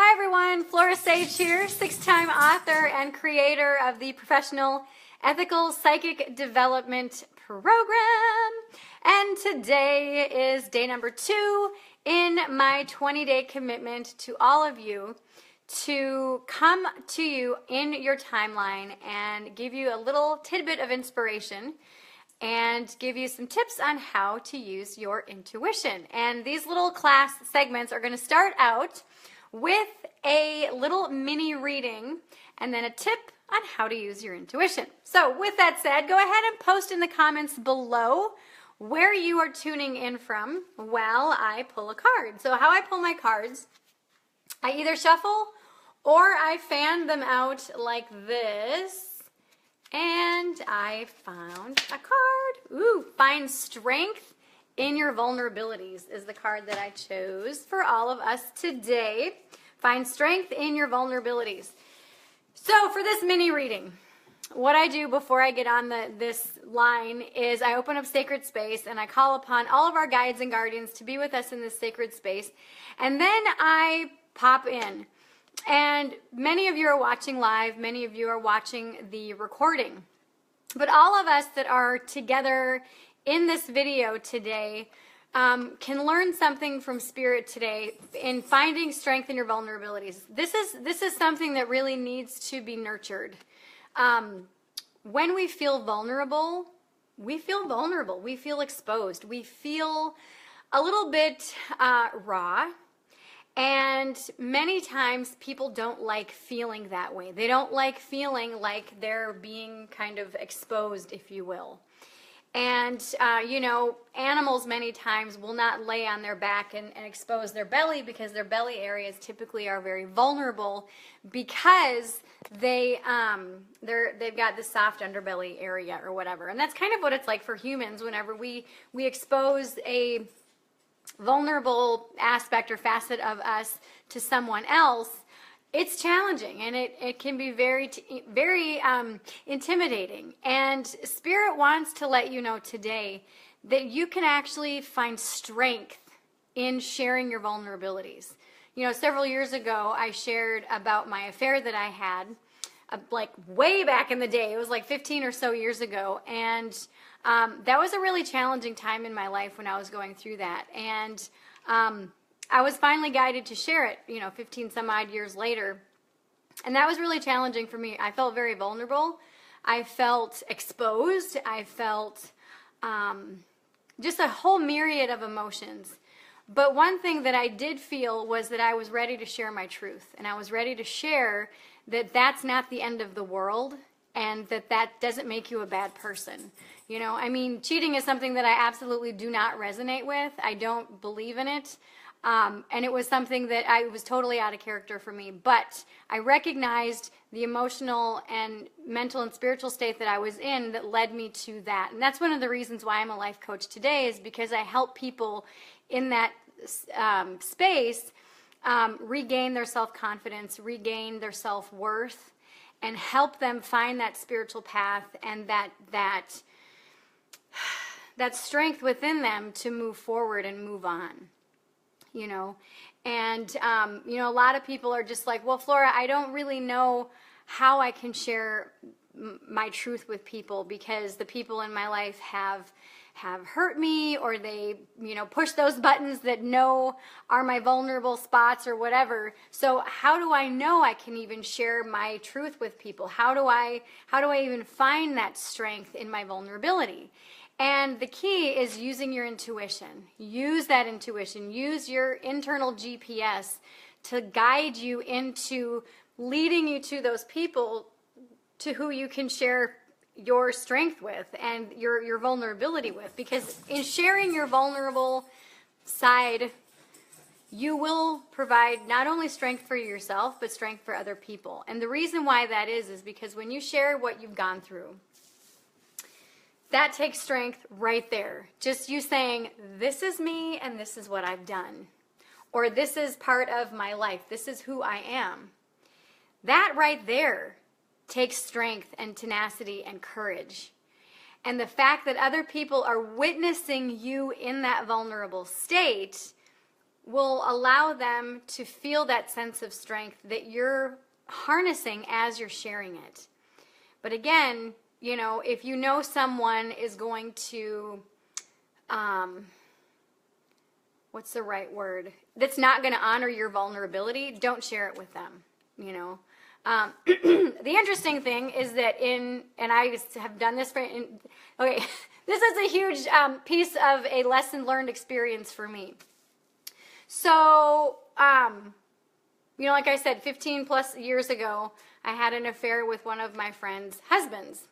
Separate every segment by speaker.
Speaker 1: Hi everyone, Flora here, 6-time author and creator of the Professional Ethical Psychic Development Program. And today is day number 2 in my 20-day commitment to all of you to come to you in your timeline and give you a little tidbit of inspiration and give you some tips on how to use your intuition. And these little class segments are going to start out with a little mini reading and then a tip on how to use your intuition. So with that said, go ahead and post in the comments below where you are tuning in from while I pull a card. So how I pull my cards, I either shuffle or I fan them out like this. And I found a card. Ooh, find strength in your vulnerabilities is the card that I chose for all of us today. Find strength in your vulnerabilities. So for this mini reading, what I do before I get on this line is I open up sacred space and I call upon all of our guides and guardians to be with us in this sacred space. And then I pop in. And many of you are watching live, many of you are watching the recording. But all of us that are together in this video today can learn something from Spirit today in finding strength in your vulnerabilities. This is something that really needs to be nurtured. When we feel vulnerable, we feel exposed, we feel a little bit raw. And many times people don't like feeling that way. They don't like feeling like they're being kind of exposed, if you will. And, animals many times will not lay on their back and expose their belly because their belly areas typically are very vulnerable because they've got the soft underbelly area or whatever. And that's kind of what it's like for humans whenever we expose a vulnerable aspect or facet of us to someone else. It's challenging and it can be very intimidating. And Spirit wants to let you know today that you can actually find strength in sharing your vulnerabilities. You know, several years ago, I shared about my affair that I had, like way back in the day. It was like 15 or so years ago. And that was a really challenging time in my life when I was going through that. And I was finally guided to share it, 15 some odd years later. And that was really challenging for me. I felt very vulnerable. I felt exposed. I felt just a whole myriad of emotions. But one thing that I did feel was that I was ready to share my truth. And I was ready to share that that's not the end of the world and that doesn't make you a bad person. Cheating is something that I absolutely do not resonate with. I don't believe in it. And it was something that was totally out of character for me. But I recognized the emotional and mental and spiritual state that I was in that led me to that. And that's one of the reasons why I'm a life coach today, is because I help people in that space regain their self-confidence, regain their self-worth, and help them find that spiritual path and that strength within them to move forward and move on, And, a lot of people are just like, well, Flora, I don't really know how I can share my truth with people because the people in my life have hurt me, or they, push those buttons that are my vulnerable spots or whatever. So how do I know I can even share my truth with people? How do I even find that strength in my vulnerability? And the key is using your intuition. Use that intuition. Use your internal GPS to guide you into leading you to those people to who you can share your strength with and your vulnerability with. Because in sharing your vulnerable side, you will provide not only strength for yourself, but strength for other people. And the reason why that is because when you share what you've gone through, that takes strength right there. Just you saying, this is me and this is what I've done. Or this is part of my life. This is who I am. That right there takes strength and tenacity and courage. And the fact that other people are witnessing you in that vulnerable state will allow them to feel that sense of strength that you're harnessing as you're sharing it. But again, you know, if you know someone is going to, what's the right word? That's not going to honor your vulnerability, don't share it with them, you know. The interesting thing is that and I have done this okay, this is a huge piece of a lesson learned experience for me. So, you know, like I said, 15 plus years ago, I had an affair with one of my friend's husbands.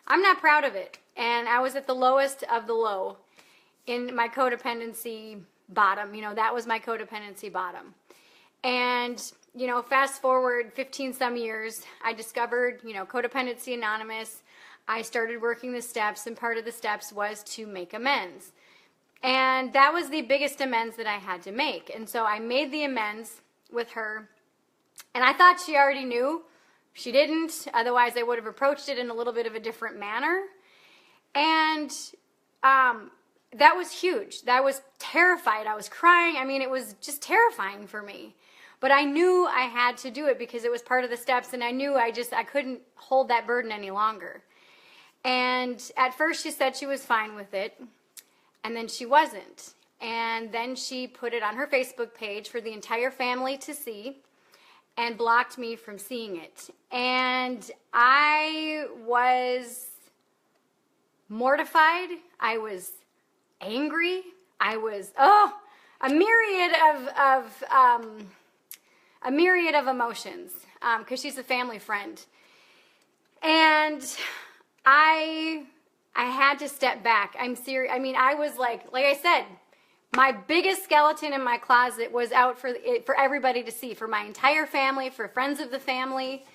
Speaker 1: I'm not proud of it. And I was at the lowest of the low in my codependency bottom. You know, that was my codependency bottom. And, you know, fast forward 15 some years, I discovered, you know, Codependency Anonymous. I started working the steps, and part of the steps was to make amends. And that was the biggest amends that I had to make. And so I made the amends with her. And I thought she already knew. She didn't. Otherwise, I would have approached it in a little bit of a different manner. And that was huge. That was terrified. I was crying. I mean, it was just terrifying for me. But I knew I had to do it because it was part of the steps. And I knew I couldn't hold that burden any longer. And at first, she said she was fine with it. And then she wasn't. And then she put it on her Facebook page for the entire family to see and blocked me from seeing it. And I was mortified. I was angry. I was, a myriad of emotions, because she's a family friend. And I had to step back. I'm serious. I mean, I was like I said, my biggest skeleton in my closet was out for everybody to see, for my entire family, for friends of the family.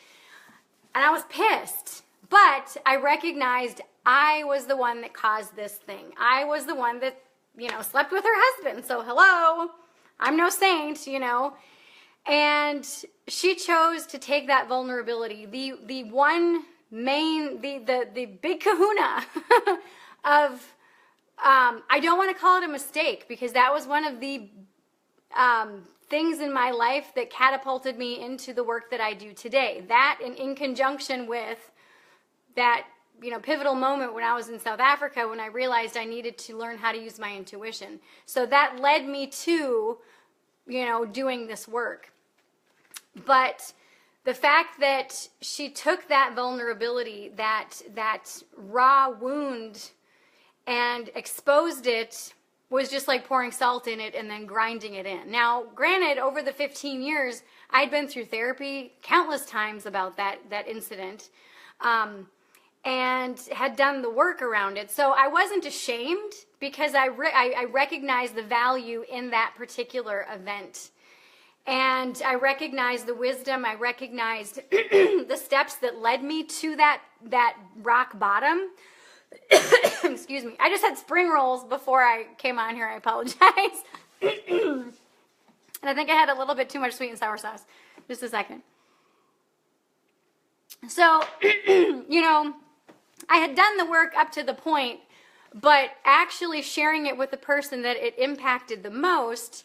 Speaker 1: And I was pissed. But I recognized I was the one that caused this thing. I was the one that, you know, slept with her husband. So hello, I'm no saint, you know. And she chose to take that vulnerability, the big kahuna of, I don't want to call it a mistake, because that was one of the things in my life that catapulted me into the work that I do today. That, and in conjunction with that, you know, pivotal moment when I was in South Africa, when I realized I needed to learn how to use my intuition. So that led me to, you know, doing this work. But the fact that she took that vulnerability, that raw wound, and exposed it, was just like pouring salt in it and then grinding it in. Now, granted, over the 15 years, I'd been through therapy countless times about that incident, and had done the work around it. So I wasn't ashamed, because I recognized the value in that particular event. And I recognized the wisdom. I recognized the steps that led me to that rock bottom. Excuse me. I just had spring rolls before I came on here. I apologize. And I think I had a little bit too much sweet and sour sauce. Just a second. So, you know, I had done the work up to the point, but actually sharing it with the person that it impacted the most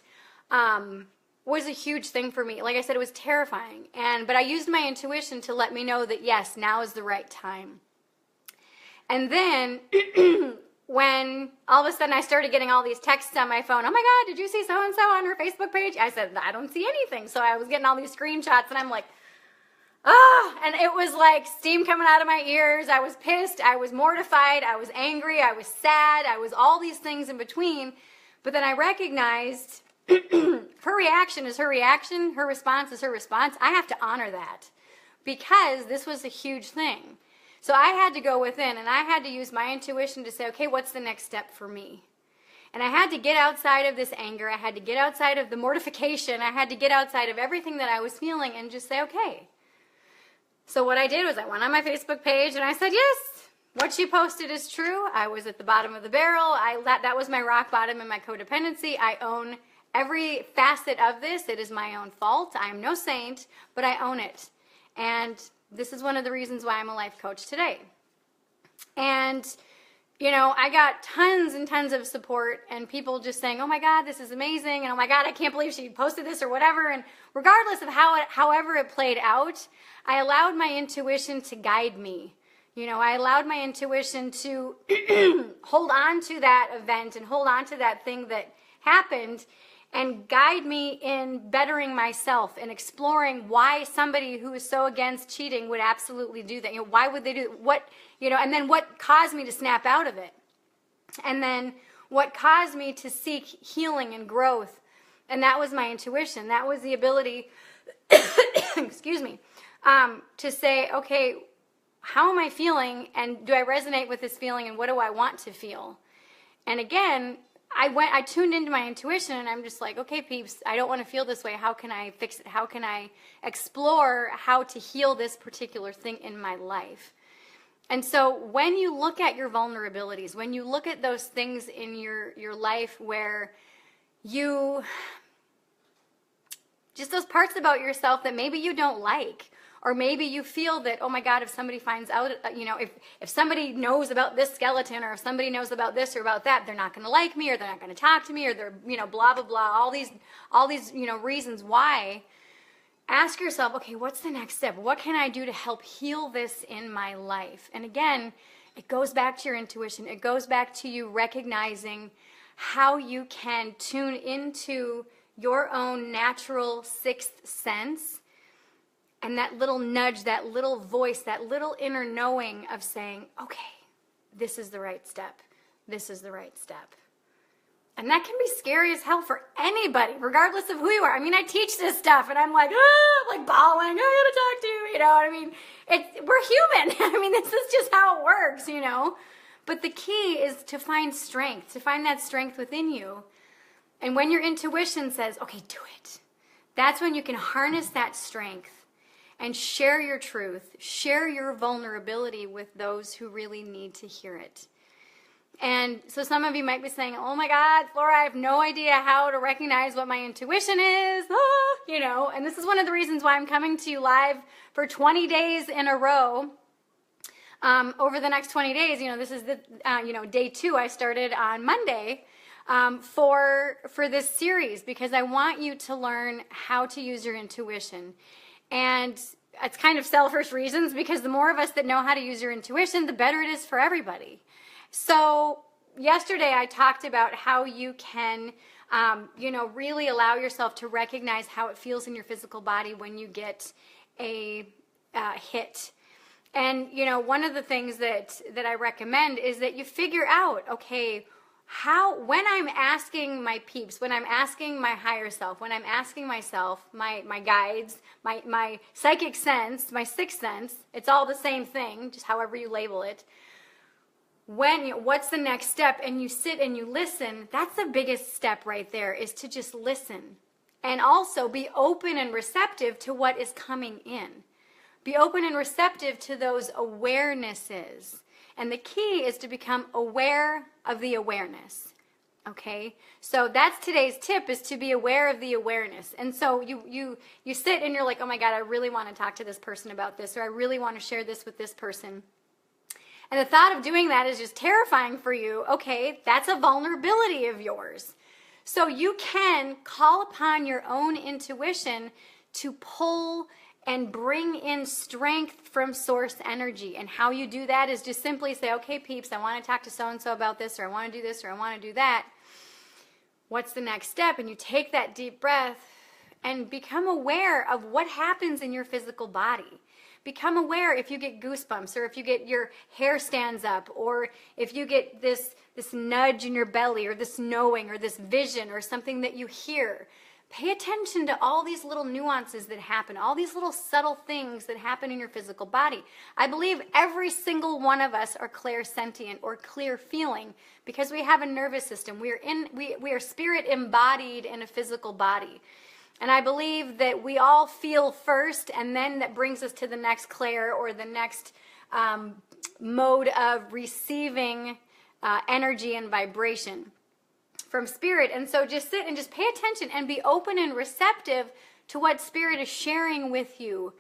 Speaker 1: was a huge thing for me. Like I said, it was terrifying. But I used my intuition to let me know that, yes, now is the right time. And then when all of a sudden I started getting all these texts on my phone, oh my God, did you see so-and-so on her Facebook page? I said, I don't see anything. So I was getting all these screenshots, and I'm like, and it was like steam coming out of my ears. I was pissed. I was mortified. I was angry. I was sad. I was all these things in between. But then I recognized her reaction is her reaction. Her response is her response. I have to honor that, because this was a huge thing. So I had to go within, and I had to use my intuition to say, okay, what's the next step for me? And I had to get outside of this anger. I had to get outside of the mortification. I had to get outside of everything that I was feeling and just say, okay. So what I did was I went on my Facebook page and I said, yes, what she posted is true. I was at the bottom of the barrel. That was my rock bottom in my codependency. I own every facet of this. It is my own fault. I am no saint, but I own it. And this is one of the reasons why I'm a life coach today. And I got tons and tons of support and people just saying, oh my God, this is amazing. And oh my God, I can't believe she posted this or whatever. And regardless of however it played out, I allowed my intuition to guide me. I allowed my intuition to hold on to that event and hold on to that thing that happened and guide me in bettering myself and exploring why somebody who is so against cheating would absolutely do that. Why would they do what, and then what caused me to snap out of it. And then what caused me to seek healing and growth. And that was my intuition. That was the ability, excuse me, to say, okay, how am I feeling? And do I resonate with this feeling? And what do I want to feel? And again, I tuned into my intuition and I'm just like, okay, peeps, I don't want to feel this way. How can I fix it? How can I explore how to heal this particular thing in my life? And so when you look at your vulnerabilities, when you look at those things in your life where you, just those parts about yourself that maybe you don't like, or maybe you feel that, oh my God, if somebody finds out, if somebody knows about this skeleton, or if somebody knows about this or about that, they're not going to like me, or they're not going to talk to me, or they're, blah, blah, blah, all these, reasons why. Ask yourself, okay, what's the next step? What can I do to help heal this in my life? And again, it goes back to your intuition. It goes back to you recognizing how you can tune into your own natural sixth sense. And that little nudge, that little voice, that little inner knowing of saying, okay, this is the right step. This is the right step. And that can be scary as hell for anybody, regardless of who you are. I mean, I teach this stuff and I'm like, I'm like bawling, I gotta talk to you, you know what I mean? We're human. I mean, this is just how it works, But the key is to find strength, to find that strength within you. And when your intuition says, okay, do it, that's when you can harness that strength and share your truth, share your vulnerability with those who really need to hear it. And so some of you might be saying, oh my God, Flora, I have no idea how to recognize what my intuition is, and this is one of the reasons why I'm coming to you live for 20 days in a row. Over the next 20 days, this is the, day 2. I started on Monday for this series because I want you to learn how to use your intuition. And it's kind of selfish reasons because the more of us that know how to use your intuition, the better it is for everybody. So yesterday I talked about how you can, really allow yourself to recognize how it feels in your physical body when you get a hit. And, one of the things that I recommend is that you figure out, okay, when I'm asking my peeps, when I'm asking my higher self, when I'm asking myself, my guides, my psychic sense, my sixth sense, it's all the same thing, just however you label it. What's the next step? And you sit and you listen. That's the biggest step right there, is to just listen. And also be open and receptive to what is coming in. Be open and receptive to those awarenesses. And the key is to become aware of the awareness. Okay? So that's today's tip, is to be aware of the awareness. And so you sit and you're like, oh my God, I really want to talk to this person about this, or I really want to share this with this person. And the thought of doing that is just terrifying for you. Okay, that's a vulnerability of yours. So you can call upon your own intuition to pull and bring in strength from source energy. And how you do that is just simply say, okay, peeps, I want to talk to so-and-so about this, or I want to do this, or I want to do that. What's the next step? And you take that deep breath and become aware of what happens in your physical body. Become aware if you get goosebumps, or if you get your hair stands up, or if you get this nudge in your belly, or this knowing, or this vision, or something that you hear. Pay attention to all these little nuances that happen, all these little subtle things that happen in your physical body. I believe every single one of us are clairsentient, or clear feeling, because we have a nervous system. We are spirit embodied in a physical body. And I believe that we all feel first, and then that brings us to the next clair, or the next mode of receiving energy and vibration from spirit. And so just sit and just pay attention and be open and receptive to what Spirit is sharing with you.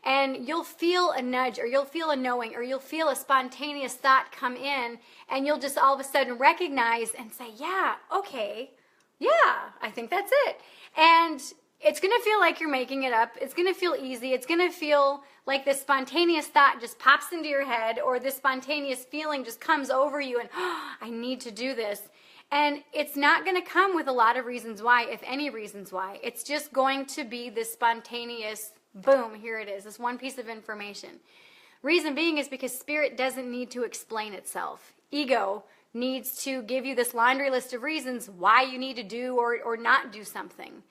Speaker 1: And you'll feel a nudge, or you'll feel a knowing, or you'll feel a spontaneous thought come in, and you'll just all of a sudden recognize and say, yeah, okay, yeah, I think that's it. And it's going to feel like you're making it up. It's going to feel easy. It's going to feel like this spontaneous thought just pops into your head, or this spontaneous feeling just comes over you, and I need to do this. And it's not going to come with a lot of reasons why, if any reasons why. It's just going to be this spontaneous, boom, here it is, this one piece of information. Reason being is because Spirit doesn't need to explain itself. Ego needs to give you this laundry list of reasons why you need to do or not do something.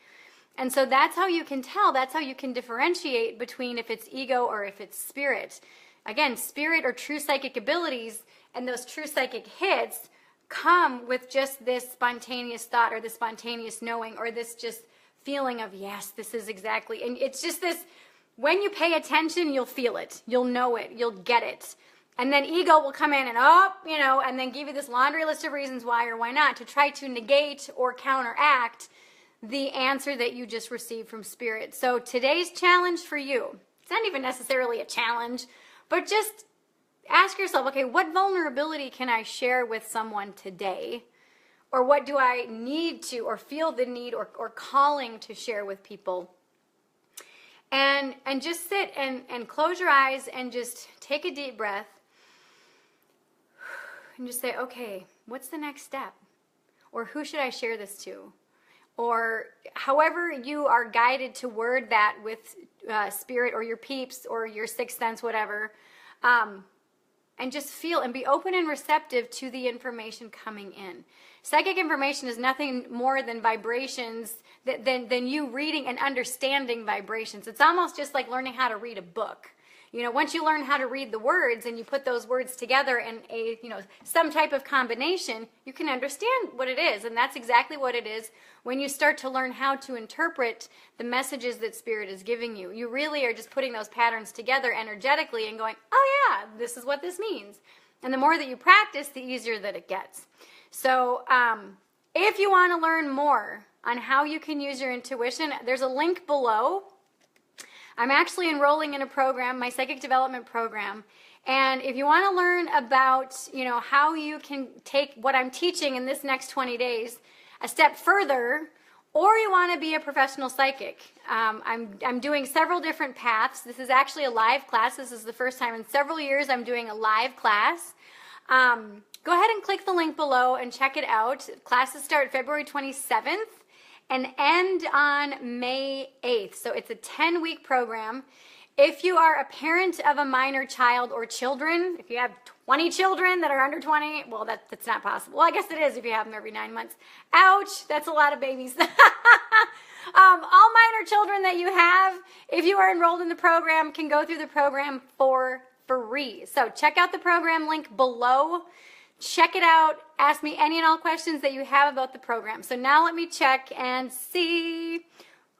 Speaker 1: And so that's how you can tell, that's how you can differentiate between if it's ego or if it's Spirit. Again, Spirit or true psychic abilities and those true psychic hits come with just this spontaneous thought, or this spontaneous knowing, or this just feeling of, yes, this is exactly, and it's just this, when you pay attention, you'll feel it, you'll know it, you'll get it. And then ego will come in and, and then give you this laundry list of reasons why or why not, to try to negate or counteract the answer that you just received from Spirit. So today's challenge for you, it's not even necessarily a challenge, but just ask yourself, okay, what vulnerability can I share with someone today? Or what do I need to, or feel the need or calling to share with people? And just sit and close your eyes and just take a deep breath and just say, okay, what's the next step? Or who should I share this to? Or however you are guided to word that with Spirit or your peeps or your sixth sense, whatever. And just feel and be open and receptive to the information coming in. Psychic information is nothing more than vibrations, than you reading and understanding vibrations. It's almost just like learning how to read a book. Once you learn how to read the words and you put those words together in a, some type of combination, you can understand what it is. And that's exactly what it is when you start to learn how to interpret the messages that Spirit is giving you. You really are just putting those patterns together energetically and going, oh yeah, this is what this means. And the more that you practice, the easier that it gets. So if you want to learn more on how you can use your intuition, there's a link below. I'm actually enrolling in a program, my psychic development program. And if you want to learn about, how you can take what I'm teaching in this next 20 days a step further, or you want to be a professional psychic, I'm doing several different paths. This is actually a live class. This is the first time in several years I'm doing a live class. Go ahead and click the link below and check it out. Classes start February 27th. And end on May 8th. So it's a 10-week program. If you are a parent of a minor child or children, if you have 20 children that are under 20, well, that's not possible. Well, I guess it is if you have them every 9 months. Ouch, that's a lot of babies. All minor children that you have, if you are enrolled in the program, can go through the program for free. So check out the program link below. Check it out. Ask me any and all questions that you have about the program. So now let me check and see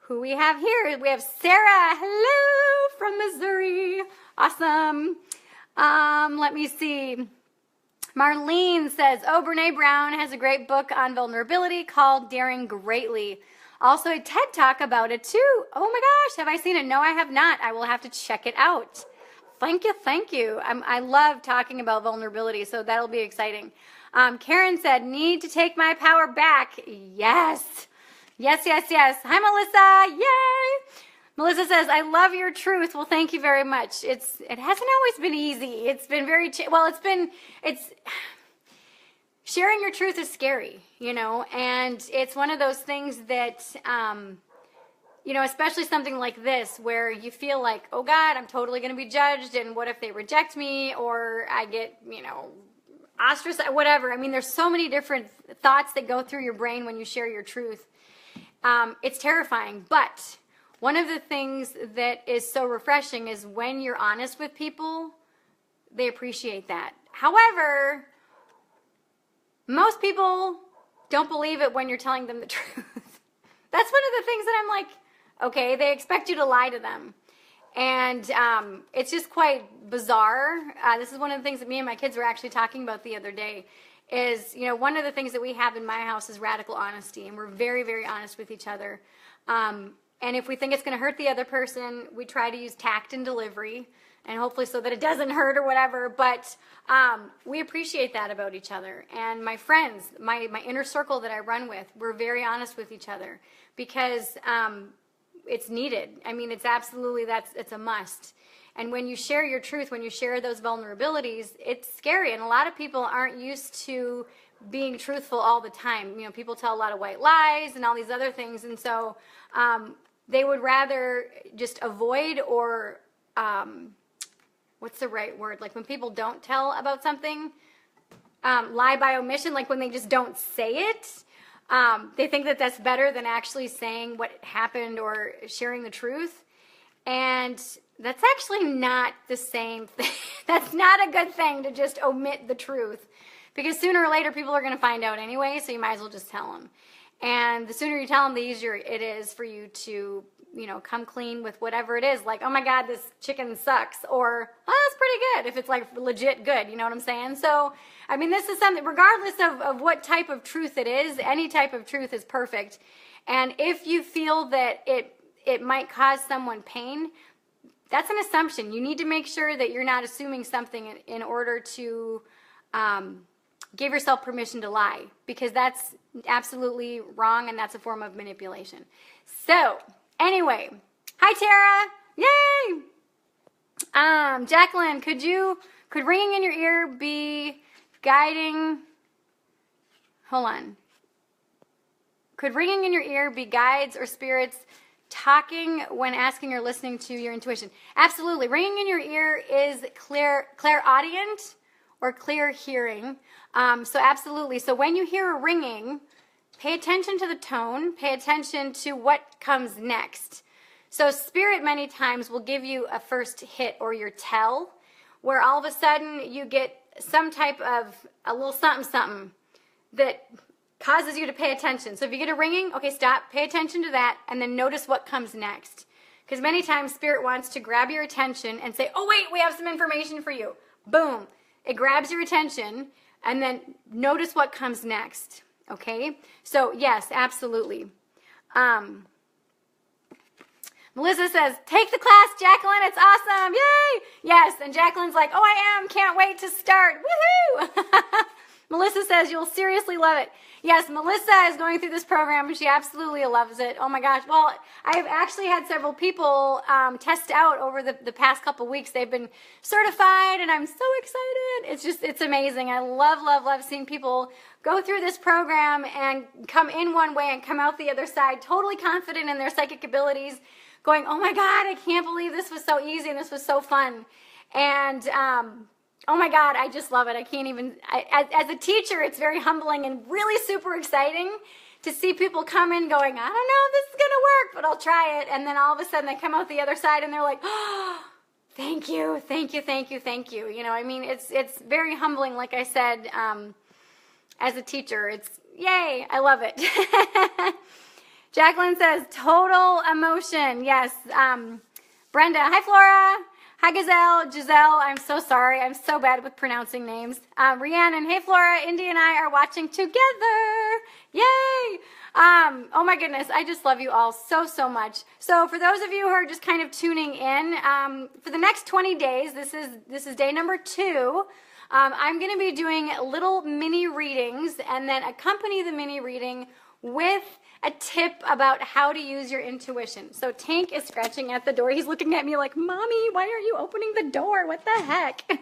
Speaker 1: who we have here. We have Sarah. Hello from Missouri. Awesome. Let me see. Marlene says, Brene Brown has a great book on vulnerability called Daring Greatly. Also a TED Talk about it too. Oh my gosh, have I seen it? No, I have not. I will have to check it out. Thank you, thank you. I love talking about vulnerability, so that'll be exciting. Karen said, need to take my power back. Yes. Yes, yes, yes. Hi, Melissa. Yay. Melissa says, I love your truth. Well, thank you very much. It hasn't always been easy. It's been very, sharing your truth is scary, and it's one of those things that, especially something like this where you feel like, oh God, I'm totally going to be judged, and what if they reject me, or I get, ostracized, whatever. I mean, there's so many different thoughts that go through your brain when you share your truth. It's terrifying, but one of the things that is so refreshing is when you're honest with people, they appreciate that. However, most people don't believe it when you're telling them the truth. That's one of the things that I'm like, okay, they expect you to lie to them. And it's just quite bizarre. This is one of the things that me and my kids were actually talking about the other day is, one of the things that we have in my house is radical honesty. And we're very, very honest with each other. And if we think it's going to hurt the other person, we try to use tact and delivery, and hopefully so that it doesn't hurt or whatever. But we appreciate that about each other. And my friends, my inner circle that I run with, we're very honest with each other because it's needed. I mean, it's absolutely, it's a must. And when you share your truth, when you share those vulnerabilities, it's scary. And a lot of people aren't used to being truthful all the time. You know, people tell a lot of white lies and all these other things. And so they would rather just avoid or, what's the right word? Like when people don't tell about something, lie by omission, like when they just don't say it. They think that that's better than actually saying what happened or sharing the truth. And that's actually not the same thing. That's not a good thing to just omit the truth. Because sooner or later, people are going to find out anyway, so you might as well just tell them. And the sooner you tell them, the easier it is for you to, you know, come clean with whatever it is. Like, oh my God, this chicken sucks. Or, oh, that's pretty good, if it's like legit good, you know what I'm saying? So, I mean, this is something, regardless of what type of truth it is, any type of truth is perfect. And if you feel that it might cause someone pain, that's an assumption. You need to make sure that you're not assuming something in order to give yourself permission to lie, because that's absolutely wrong and that's a form of manipulation. So, anyway, hi Tara, yay! Jacqueline, could ringing in your ear be guiding, hold on. Could ringing in your ear be guides or spirits talking when asking or listening to your intuition? Absolutely. Ringing in your ear is clairaudient or clear hearing. So absolutely. So when you hear a ringing, pay attention to the tone, pay attention to what comes next. So spirit many times will give you a first hit or your tell, where all of a sudden you get some type of a little something that causes you to pay attention. So if you get a ringing, okay, stop, pay attention to that, and then notice what comes next. Because many times spirit wants to grab your attention and say, oh wait, we have some information for you. Boom. It grabs your attention, and then notice what comes next. Okay? So yes, absolutely. Melissa says, take the class, Jacqueline, it's awesome. Yay! Yes, and Jacqueline's like, oh, I am, can't wait to start. Woohoo! Melissa says, you'll seriously love it. Yes, Melissa is going through this program, and she absolutely loves it. Oh, my gosh. Well, I have actually had several people test out over the past couple weeks. They've been certified, and I'm so excited. It's amazing. I love seeing people go through this program and come in one way and come out the other side totally confident in their psychic abilities, going, oh, my God, I can't believe this was so easy and this was so fun. And oh my God, I just love it. I can't even, as a teacher, it's very humbling and really super exciting to see people come in going, I don't know if this is going to work, but I'll try it. And then all of a sudden they come out the other side and they're like, oh, thank you. You know, I mean, it's very humbling. Like I said, as a teacher, it's yay. I love it. Jacqueline says, total emotion. Yes. Brenda, hi, Flora. Hi, Giselle, I'm so sorry. I'm so bad with pronouncing names. Rhiannon, hey, Flora, Indy and I are watching together. Yay! Oh, my goodness. I just love you all so much. So for those of you who are just kind of tuning in, for the next 20 days, this is day number 2, I'm going to be doing little mini readings and then accompany the mini reading with a tip about how to use your intuition. So Tank is scratching at the door. He's looking at me like, Mommy, why are you opening the door? What the heck?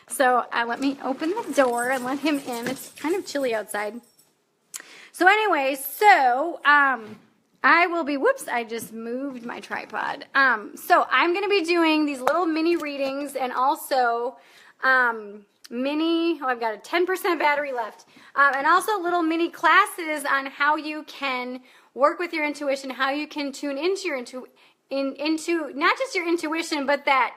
Speaker 1: So let me open the door and let him in. It's kind of chilly outside. So anyway, so I will be, whoops, I just moved my tripod. So I'm going to be doing these little mini readings and also I've got a 10% battery left. And also little mini classes on how you can work with your intuition, how you can tune into your into not just your intuition, but that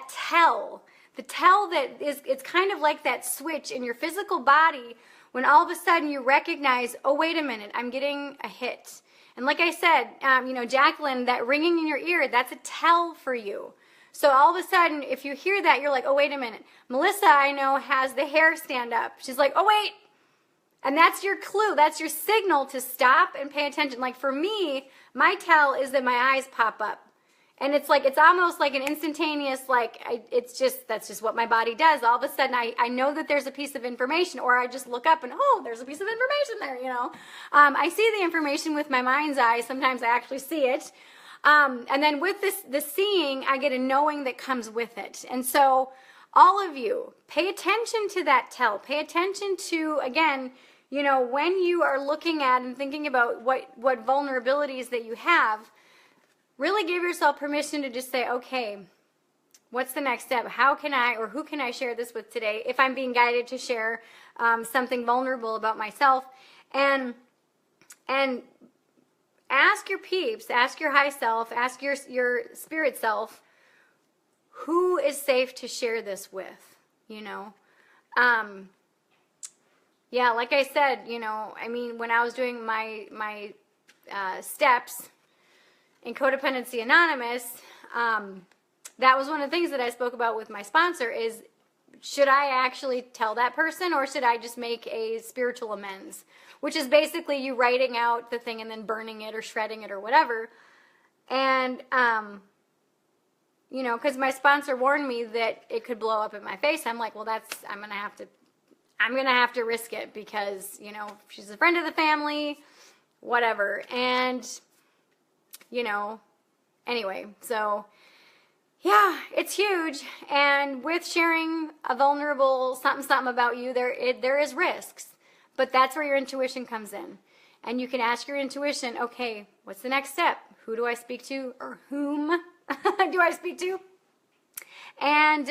Speaker 1: tell. The tell that is, it's kind of like that switch in your physical body when all of a sudden you recognize, oh, wait a minute, I'm getting a hit. And like I said, you know, Jacqueline, that ringing in your ear, that's a tell for you. So all of a sudden, if you hear that, you're like, oh, wait a minute. Melissa, I know, has the hair stand up. She's like, oh, wait. And that's your clue. That's your signal to stop and pay attention. Like for me, My tell is that my eyes pop up. And it's like, it's almost like an instantaneous, like, that's just what my body does. All of a sudden, I know that there's a piece of information, or I just look up and, oh, there's a piece of information there, you know. I see the information with my mind's eye. Sometimes I actually see it. And then with the seeing, I get a knowing that comes with it. And so all of you, pay attention to that tell. Pay attention to, again, you know, when you are looking at and thinking about what vulnerabilities that you have, really give yourself permission to just say, okay, what's the next step? How can I, or who can I share this with today if I'm being guided to share something vulnerable about myself? And ask your peeps, ask your high self, ask your spirit self, who is safe to share this with, you know? Yeah, like I said, you know, I mean, when I was doing my steps in Codependency Anonymous, that was one of the things that I spoke about with my sponsor is, should I actually tell that person, or should I just make a spiritual amends? Which is basically you writing out the thing and then burning it or shredding it or whatever. And, you know, because my sponsor warned me that it could blow up in my face. I'm like, well, I'm going to have to risk it because, you know, she's a friend of the family, whatever. And, you know, anyway, so yeah, it's huge. And with sharing a vulnerable something about you, there is risks, but that's where your intuition comes in. And you can ask your intuition, okay, what's the next step? Who do I speak to, or whom do I speak to? And,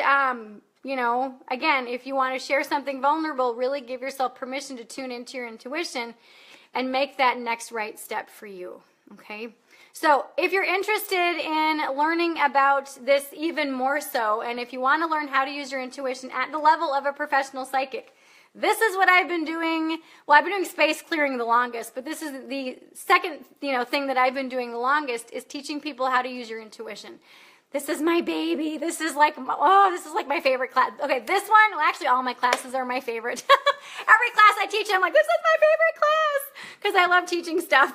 Speaker 1: you know, again, if you want to share something vulnerable, really give yourself permission to tune into your intuition and make that next right step for you, okay? So if you're interested in learning about this even more so, and if you want to learn how to use your intuition at the level of a professional psychic, this is what I've been doing. Well, I've been doing space clearing the longest, but this is the second, you know, thing that I've been doing the longest, is teaching people how to use your intuition. This is my baby. This is like, this is like my favorite class. Okay, this one, well, actually all my classes are my favorite. Every class I teach, I'm like, this is my favorite class, because I love teaching stuff.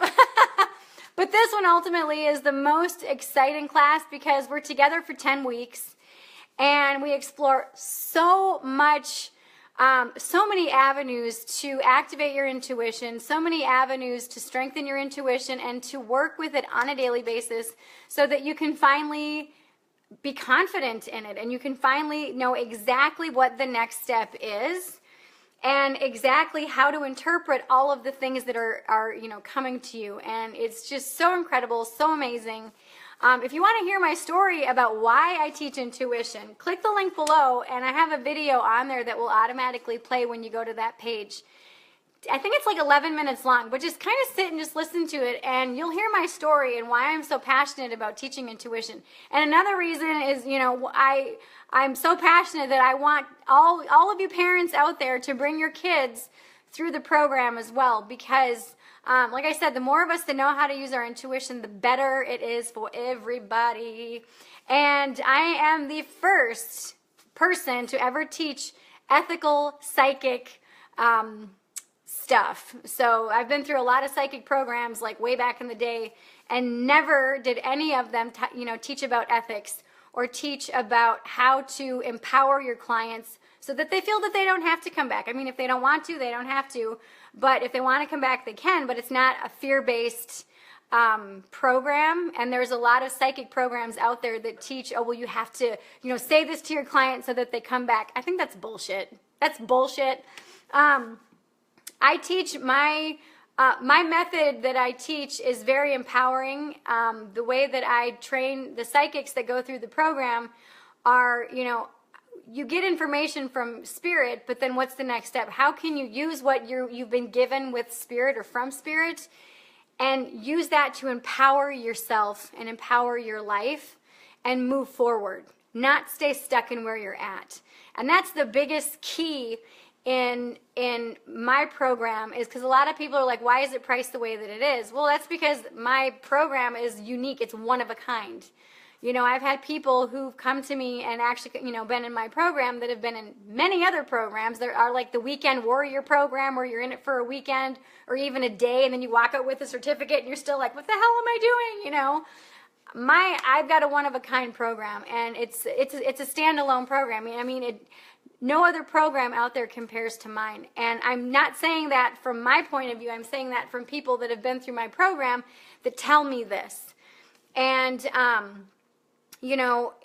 Speaker 1: But this one ultimately is the most exciting class because we're together for 10 weeks and we explore so much, so many avenues to activate your intuition, so many avenues to strengthen your intuition and to work with it on a daily basis so that you can finally be confident in it and you can finally know exactly what the next step is and exactly how to interpret all of the things that are you know, coming to you. And it's just so incredible, so amazing. If you want to hear my story about why I teach intuition, click the link below, and I have a video on there that will automatically play when you go to that page. I think it's like 11 minutes long, but just kind of sit and just listen to it, and you'll hear my story and why I'm so passionate about teaching intuition. And another reason is, you know, I'm so passionate that I want all of you parents out there to bring your kids through the program as well, because like I said, the more of us that know how to use our intuition, the better it is for everybody. And I am the first person to ever teach ethical psychic stuff. So I've been through a lot of psychic programs like way back in the day, and never did any of them you know, teach about ethics or teach about how to empower your clients so that they feel that they don't have to come back. I mean, if they don't want to, they don't have to. But if they want to come back, they can. But it's not a fear-based program. And there's a lot of psychic programs out there that teach, oh, well, you have to, you know, say this to your client so that they come back. I think that's bullshit. That's bullshit. I teach my method that I teach is very empowering. The way that I train the psychics that go through the program are, you know, you get information from spirit, but then what's the next step? How can you use what you've been given with spirit or from spirit and use that to empower yourself and empower your life and move forward, not stay stuck in where you're at? And that's the biggest key in my program, is because a lot of people are like, why is it priced the way that it is? Well, that's because my program is unique. It's one of a kind. I've had people who've come to me and actually, been in my program that have been in many other programs. There are like the Weekend Warrior program where you're in it for a weekend or even a day, and then you walk out with a certificate and you're still like, what the hell am I doing? I've got a one-of-a-kind program, and it's a standalone program. No other program out there compares to mine. And I'm not saying that from my point of view. I'm saying that from people that have been through my program that tell me this. And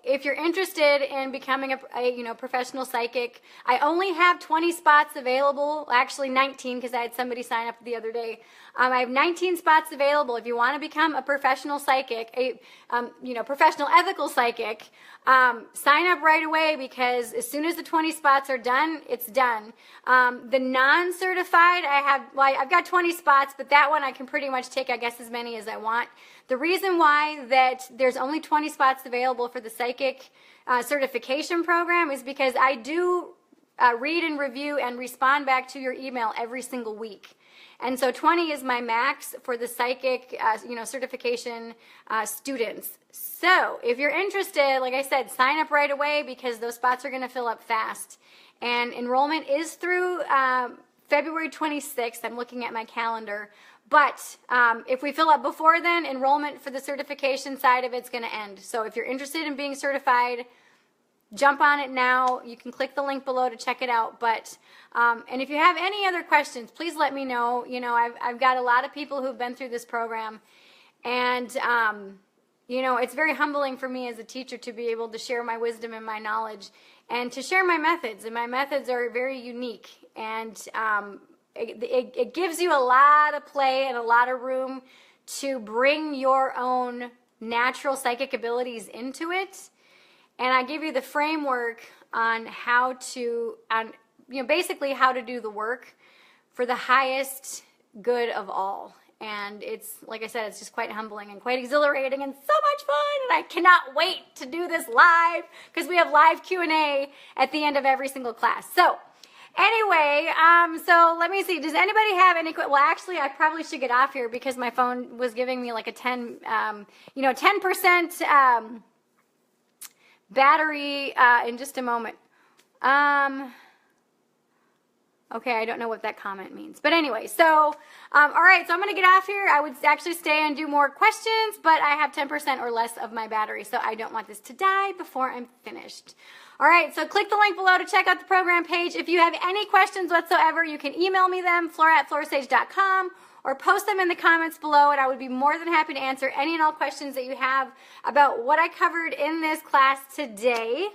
Speaker 1: if you're interested in becoming a professional psychic, I only have 20 spots available. Actually 19, because I had somebody sign up the other day. I have 19 spots available. If you want to become a professional psychic, professional ethical psychic, sign up right away, because as soon as the 20 spots are done, it's done. The non-certified, I've got 20 spots, but that one I can pretty much take, I guess, as many as I want. The reason why that there's only 20 spots available for the psychic certification program is because I do read and review and respond back to your email every single week. And so 20 is my max for the psychic, certification students. So if you're interested, like I said, sign up right away, because those spots are going to fill up fast. And enrollment is through February 26th. I'm looking at my calendar. But if we fill up before then, enrollment for the certification side of it's going to end. So if you're interested in being certified, jump on it now. You can click the link below to check it out. But and if you have any other questions, please let me know. I've got a lot of people who've been through this program, and it's very humbling for me as a teacher to be able to share my wisdom and my knowledge, and to share my methods. And my methods are very unique, and it gives you a lot of play and a lot of room to bring your own natural psychic abilities into it. And I give you the framework on how to, basically how to do the work for the highest good of all. And it's, like I said, it's just quite humbling and quite exhilarating and so much fun. And I cannot wait to do this live, because we have live Q&A at the end of every single class. So anyway, so let me see. Does anybody have any questions? Well, actually, I probably should get off here, because my phone was giving me like a 10% battery in just a moment. Okay, I don't know what that comment means. But anyway, so, all right, so I'm going to get off here. I would actually stay and do more questions, but I have 10% or less of my battery, so I don't want this to die before I'm finished. All right, so click the link below to check out the program page. If you have any questions whatsoever, you can email me them, flora@florasage.com, or post them in the comments below, and I would be more than happy to answer any and all questions that you have about what I covered in this class today.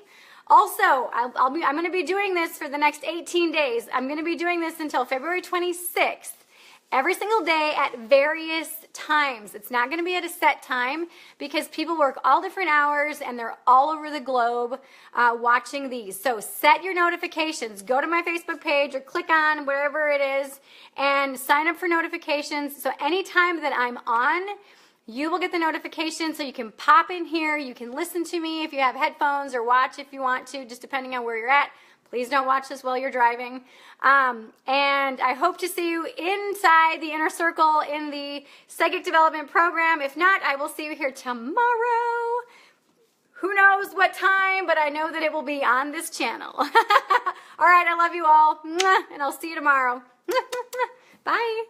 Speaker 1: Also, I'm going to be doing this for the next 18 days. I'm going to be doing this until February 26th. Every single day at various times. It's not going to be at a set time, because people work all different hours and they're all over the globe watching these. So set your notifications. Go to my Facebook page or click on wherever it is and sign up for notifications. So anytime that I'm on, you will get the notification, so you can pop in here. You can listen to me if you have headphones, or watch if you want to, just depending on where you're at. Please don't watch this while you're driving. And I hope to see you inside the inner circle in the Psychic Development Program. If not, I will see you here tomorrow. Who knows what time, but I know that it will be on this channel. All right, I love you all, and I'll see you tomorrow. Bye.